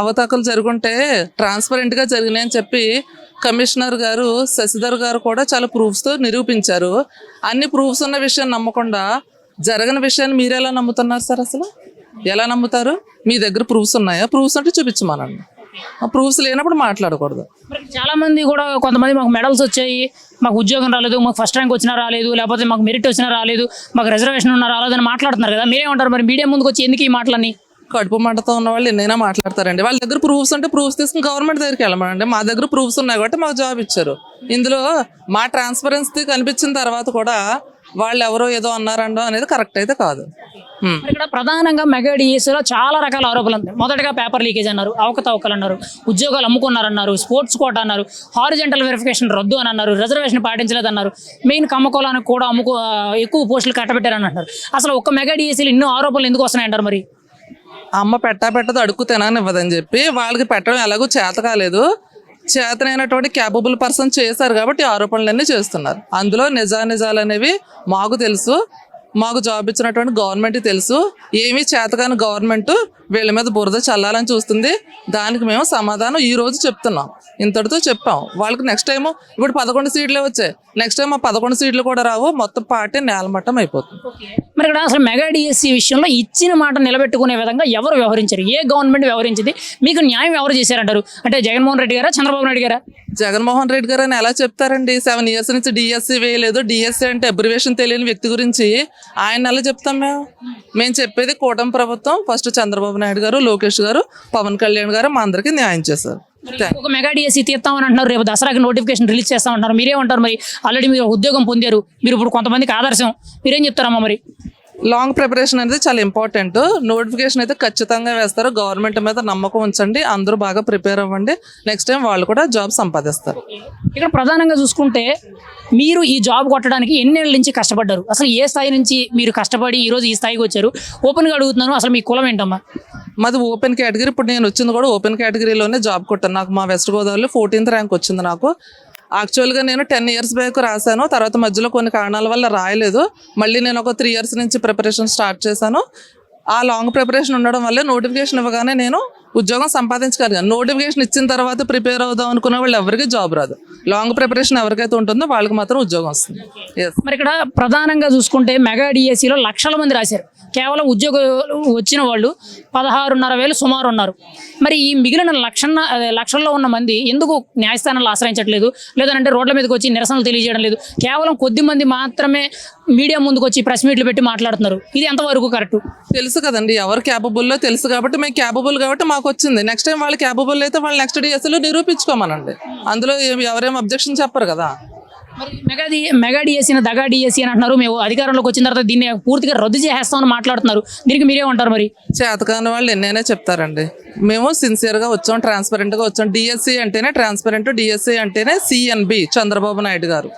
అవతాకలు జరుగుంటే ట్రాన్స్పరెంట్గా జరిగినాయని చెప్పి కమిషనర్ గారు శశిధర్ గారు కూడా చాలా ప్రూఫ్స్తో నిరూపించారు. అన్ని ప్రూఫ్స్ ఉన్న విషయం నమ్మకుండా జరగని విషయాన్ని మీరు ఎలా నమ్ముతున్నారు సార్? అసలు ఎలా నమ్ముతారు? మీ దగ్గర ప్రూఫ్స్ ఉన్నాయా? ప్రూఫ్స్ అంటే చూపించమనండి. ఆ ప్రూఫ్స్ లేనప్పుడు మాట్లాడకూడదు. చాలా మంది కూడా కొంతమంది మాకు మెడల్స్ వచ్చాయి, మాకు ఉద్యోగం రాలేదు, మాకు ఫస్ట్ ర్యాంక్ వచ్చినా రాలేదు, లేకపోతే మాకు మెరిట్ వచ్చినా రాలేదు, మాకు రిజర్వేషన్ ఉన్నా రాలేదని మాట్లాడుతున్నారు కదా. మీరేమంటారు మరి? మీడియా ముందుకు వచ్చి ఎందుకు ఈ మాటలని? కడుపు మంటతో ఉన్న వాళ్ళు ఎన్నైనా మాట్లాడతారండి. వాళ్ళ దగ్గర ప్రూఫ్స్ ఉంటే ప్రూఫ్స్ తీసుకుని గవర్నమెంట్ దగ్గరికి వెళ్ళమండి. మా దగ్గర ప్రూఫ్స్ ఉన్నాయి కాబట్టి మాకు జాబ్ ఇచ్చారు. ఇందులో మా ట్రాన్స్పరెన్సీ కనిపించిన తర్వాత కూడా వాళ్ళు ఎవరో ఏదో అన్నారండో అనేది కరెక్ట్ అయితే కాదు. ఇక్కడ ప్రధానంగా మెగా డిఎస్సీలో చాలా రకాల ఆరోపణలు ఉన్నాయి. మొదటగా పేపర్ లీకేజ్ అన్నారు, అవకతవకలు అన్నారు, ఉద్యోగాలు అమ్ముకున్నారన్నారు, స్పోర్ట్స్ కోట అన్నారు, హారిజెంటల్ వెరిఫికేషన్ రద్దు అని అన్నారు, రిజర్వేషన్ పాటించలేదన్నారు, మెయిన్ కమ్మకోలానికి కూడా ఎక్కువ పోస్టులు కట్టబెట్టారని అంటారు. అసలు ఒక్క మెగా డిఎస్సీలు ఎన్నో ఆరోపణలు ఎందుకు వస్తున్నాయంటారు? మరి అమ్మ పెట్టదు అడుక్కు తినని ఇవ్వదని చెప్పి వాళ్ళకి పెట్టడం ఎలాగో చేత కాలేదు. చేతనైనటువంటి క్యాపబుల్ పర్సన్ చేశారు కాబట్టి ఆరోపణలన్నీ చేస్తున్నారు. అందులో నిజాలు అనేవి మాకు తెలుసు, మాకు జాబ్ ఇచ్చినటువంటి గవర్నమెంట్కి తెలుసు. ఏమీ చేతగాని గవర్నమెంట్ వీళ్ళ మీద బురద చల్లాలని చూస్తుంది. దానికి మేము సమాధానం ఈ రోజు చెప్తున్నాం. ఇంతటితో చెప్పాం. వాళ్ళకి నెక్స్ట్ టైము ఇప్పుడు 11 సీట్లే వచ్చాయి. నెక్స్ట్ టైం ఆ 11 సీట్లు కూడా రావు. మొత్తం పార్టీ నేలమట్టం అయిపోతుంది. మరి ఇక్కడ అసలు మెగా డిఎస్సీ విషయంలో ఇచ్చిన మాట నిలబెట్టుకునే విధంగా ఎవరు వ్యవహరించారు? ఏ గవర్నమెంట్ వ్యవహరించింది? మీకు న్యాయం ఎవరు చేశారంటారు? అంటే జగన్మోహన్ రెడ్డి గారా, చంద్రబాబు నాయుడు గారా? జగన్మోహన్ రెడ్డి గారు అని ఎలా చెప్తారండి? 7 years నుంచి డిఎస్సీ వేయలేదు. డిఎస్సీ అంటే అబ్రివేషన్ తెలియని వ్యక్తి గురించి ఆయన ఎలా చెప్తాం? మేము చెప్పేది కూటమి ప్రభుత్వం, ఫస్ట్ చంద్రబాబు నాయుడు గారు, లోకేష్ గారు, పవన్ కళ్యాణ్ గారు మా అందరికీ న్యాయం చేశారు. ఒక మెగా డిఎస్సీ తీస్తామని అంటున్నారు, రేపు దసరాకి నోటిఫికేషన్ రిలీజ్ చేస్తామంటారు. మీరేమంటారు? మరి ఆల్రెడీ మీరు ఉద్యోగం పొందారు, మీరు ఇప్పుడు కొంతమందికి ఆదర్శం, మీరేం చెప్తారమ్మా? మరి లాంగ్ ప్రిపరేషన్ అనేది చాలా ఇంపార్టెంట్. నోటిఫికేషన్ అయితే ఖచ్చితంగా వేస్తారు. గవర్నమెంట్ మీద నమ్మకం ఉంచండి, అందరూ బాగా ప్రిపేర్ అవ్వండి. నెక్స్ట్ టైం వాళ్ళు కూడా జాబ్ సంపాదిస్తారు. ఇక్కడ ప్రధానంగా చూసుకుంటే మీరు ఈ జాబ్ కొట్టడానికి ఎన్నేళ్ళ నుంచి కష్టపడ్డారు? అసలు ఏ స్థాయి నుంచి మీరు కష్టపడి ఈరోజు ఈ స్థాయికి వచ్చారు? ఓపెన్గా అడుగుతున్నాను, అసలు మీ కులం ఏంటమ్మా? మాది ఓపెన్ కేటగిరీ. ఇప్పుడు నేను వచ్చింది కూడా ఓపెన్ కేటగిరీలోనే జాబ్ కొట్టాను. నాకు మా వెస్ట్ గోదావరిలో 14th ర్యాంక్ వచ్చింది. నాకు యాక్చువల్గా నేను 10 years బ్యాక్ రాశాను. తర్వాత మధ్యలో కొన్ని కారణాల వల్ల రాయలేదు. మళ్ళీ నేను ఒక 3 years నుంచి ప్రిపరేషన్ స్టార్ట్ చేశాను. ఆ లాంగ్ ప్రిపరేషన్ ఉండడం వల్లే నోటిఫికేషన్ ఇవ్వగానే నేను ఉద్యోగం సంపాదించగలిగాను. నోటిఫికేషన్ ఇచ్చిన తర్వాత ప్రిపేర్ అవుదాం అనుకున్న వాళ్ళు ఎవరికి జాబ్ రాదు. లాంగ్ ప్రిపరేషన్ ఎవరికైతే ఉంటుందో వాళ్ళకి మాత్రం ఉద్యోగం వస్తుంది. మరి ఇక్కడ ప్రధానంగా చూసుకుంటే మెగా డిఎస్సీలో లక్షల మంది రాశారు. కేవలం ఉద్యోగం వచ్చిన వాళ్ళు 16,500 సుమారు ఉన్నారు. మరి ఈ మిగిలిన లక్షల్లో ఉన్న మంది ఎందుకు న్యాయస్థానాలు ఆశ్రయించట్లేదు? లేదంటే రోడ్ల మీదకి వచ్చి నిరసనలు తెలియజేయడం లేదు? కేవలం కొద్ది మంది మాత్రమే మీడియా ముందుకు వచ్చి ప్రెస్ మీట్లు పెట్టి మాట్లాడుతున్నారు. ఇది ఎంతవరకు కరెక్ట్? తెలుసు కదండి ఎవరు క్యాపబుల్లో తెలుసు కాబట్టి మేము క్యాపబుల్ కాబట్టి మాకు వచ్చింది. నెక్స్ట్ టైం వాళ్ళు క్యాపబుల్ అయితే వాళ్ళు నెక్స్ట్ డిఎస్సీలో నిరూపించుకోమనండి. అందులో ఎవరేం అబ్జెక్షన్ చెప్పరు కదా. మరి మెగా డిఎస్సీ దగా డిఎస్సీ అని అంటున్నారు. మేము అధికారంలోకి వచ్చిన తర్వాత దీన్ని పూర్తిగా రద్దు చేసేస్తామని మాట్లాడుతున్నారు. దీనికి మీరేమంటారు? మరి చేతకాని వాళ్ళు ఎన్నైనా చెప్తారండి. మేము సిన్సియర్గా వచ్చాం, ట్రాన్స్పరెంట్గా వచ్చాం. డిఎస్సీ అంటేనే ట్రాన్స్పరెంట్, డిఎస్సీ అంటేనే CNB చంద్రబాబు నాయుడు గారు.